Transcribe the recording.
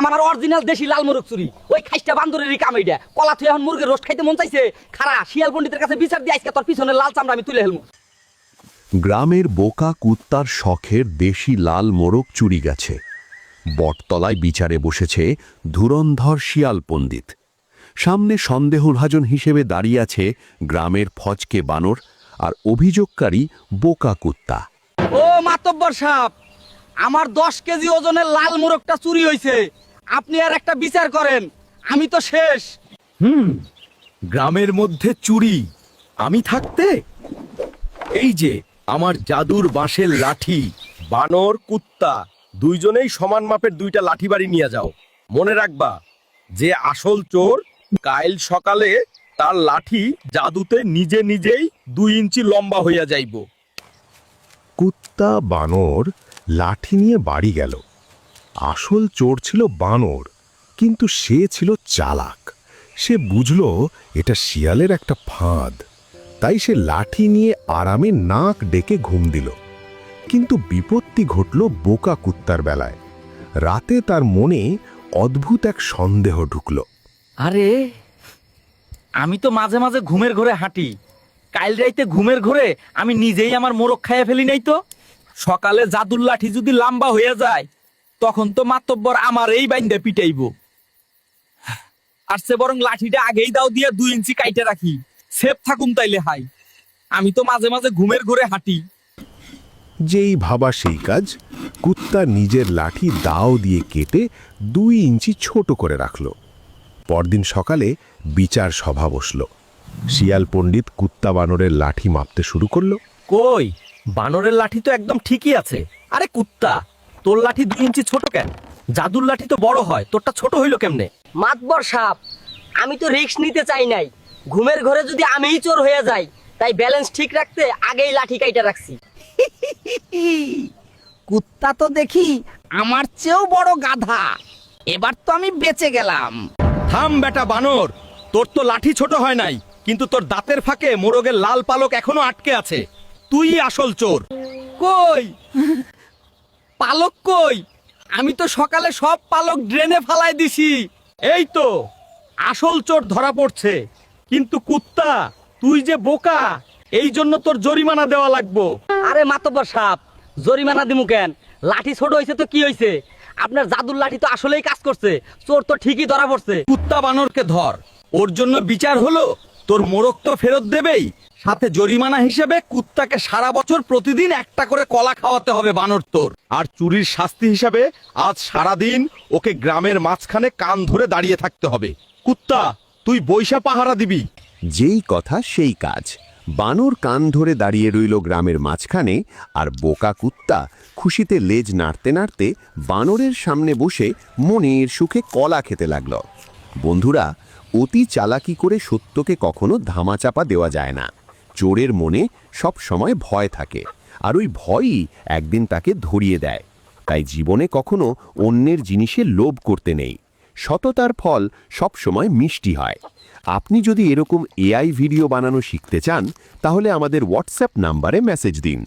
আমার অরিজিনাল দেশি লাল মোরগ চুরি ওই খাইস্টা বান্দরেরই কামাইডা কলা তুই এখন মুরগের রোস্ট খাইতে মন চাইছে খারা শিয়াল পণ্ডিতের কাছে বিচার দিয়ে আজকে তোর পিছনে লাল চামড়া আমি তুলে হেলমু। গ্রামের বোকা কুত্তার শখের দেশি লাল মোরগ চুরি গেছে। বটতলায় বিচারে বসেছে ধুরন্ধর শিয়াল পণ্ডিত। সামনে সন্দেহভাজন হিসেবে দাঁড়িয়ে আছে গ্রামের ফজকে বানর আর অভিযোগকারী বোকা কুত্তা। ও মাতব্বর সাহেব, আমার 10 কেজি ওজনের লাল মোরগটা চুরি হয়েছে, আপনি আর একটা বিচার করেন, আমি তো শেষ। গ্রামের মধ্যে চুরি আমি থাকতে? এই যে আমার জাদুর বাঁশের লাঠি, বানর কুত্তা দুইজনেই সমান মাপের দুইটা লাঠি বাড়ি নিয়ে যাও। মনে রাখবা, যে আসল চোর কাল সকালে তার লাঠি জাদুতে নিজে নিজেই 2 ইঞ্চি লম্বা হইয়া যাইব। কুত্তা বানর লাঠি নিয়ে বাড়ি গেল। আসল চোর ছিল বানর, কিন্তু সে ছিল চালাক। সে বুঝল এটা শিয়ালের একটা ফাঁদ, তাই সে লাঠি নিয়ে আরামে নাক ডেকে ঘুম দিল। কিন্তু বিপত্তি ঘটল বোকা কুত্তার বেলায়। রাতে তার মনে অদ্ভুত এক সন্দেহ ঢুকল। আরে, আমি তো মাঝে মাঝে ঘুমের ঘরে হাঁটি, কাল রাইতে ঘুমের ঘরে আমি নিজেই আমার মোরগ খাইয়া ফেলি নাই তো? সকালে জাদুর লাঠি যদি লম্বা হয়ে যায় তখন তো মাতব্বর আমার এই বাইন্দা পিটাইব। আর সে বরং লাঠিটা আগেই দাও দিয়ে 2 ইঞ্চি কাইটে রাখি, সেফ থাকুন তাইলে হাই। আমি তো মাঝে মাঝে ঘুমের ঘরে হাঁটি। যেই ভাবা সেই কাজ। কুত্তা নিজের লাঠি দাও দিয়ে কেটে 2 ইঞ্চি ছোট করে রাখল। পরদিন সকালে বিচার সভা বসল। শিয়াল পণ্ডিত কুত্তা বানরের লাঠি মাপতে শুরু করলো। কই, বানরের লাঠি তো একদম ঠিকই আছে। আরে কুত্তা, তোর লাঠি 2 ইঞ্চি ছোট কেন? জাদুর লাঠি তো বড় হয়, তোরটা ছোট হইল কেমনে? মাতবর সাহেব, আমি তো রিস্ক নিতে চাই নাই। ঘুমের ঘরে যদি আমিই চোর হয়ে যাই, তাই ব্যালেন্স ঠিক রাখতে আগেই লাঠি কাইটা রাখছি। কুত্তা তো দেখি আমার চেয়েও বড় গাধা, এবার তো আমি বেঁচে গেলাম। থাম বেটা বানর, তোর তো লাঠি ছোট হয় নাই, কিন্তু তোর দাঁতের ফাঁকে মোরগের লাল পালক এখনো আটকে আছে। তুই আসল চোর। কই পালক কই? আমি তো সকালে সব পালক ড্রেনে ফালাই দিছি। এই তো আসল চোর ধরা পড়ছে। কিন্তু কুত্তা, তুই যে বোকা, এই জন্য তোর জরিমানা দেওয়া লাগবো। আরে মাতব্বর সাহেব, জরিমানা দিমু কেন? লাঠি ছোট হয়েছে তো কি হয়েছে? আপনার জাদুর লাঠি তো আসলেই কাজ করছে, চোর তো ঠিকই ধরা পড়ছে। কুত্তা বানরকে ধর, ওর জন্য বিচার হলো তোর মোরগ তো ফেরত দেবেই, সাথে জরিমানা হিসেবে কুত্তাকে সারা বছর প্রতিদিন একটা করে কলা খাওয়াতে হবে বানর তোর। আর চুরির শাস্তি হিসাবে আজ সারা দিন ওকে গ্রামের মাঝখানে কান ধরে দাঁড়িয়ে থাকতে হবে। কুত্তা, তুই বৈশা পাহারা দিবি। যেই কথা সেই কাজ। বানর কান ধরে দাঁড়িয়ে রইল গ্রামের মাঝখানে, আর বোকা কুত্তা খুশিতে লেজ নাড়তে নাড়তে বানরের সামনে বসে মনের সুখে কলা খেতে লাগল। বন্ধুরা, অতি চালাকি করে সত্যকে কখনো ধামাচাপা দেওয়া যায় না। চোরের মনে সব সময় ভয় থাকে, আর ওই ভয়ই একদিন তাকে ধরিয়ে দেয়। তাই জীবনে কখনো অন্যের জিনিসে লোভ করতে নেই। সততার ফল সব সময় মিষ্টি হয়। আপনি যদি এরকম এআই ভিডিও বানানো শিখতে চান, তাহলে আমাদের হোয়াটসঅ্যাপ নাম্বারে মেসেজ দিন।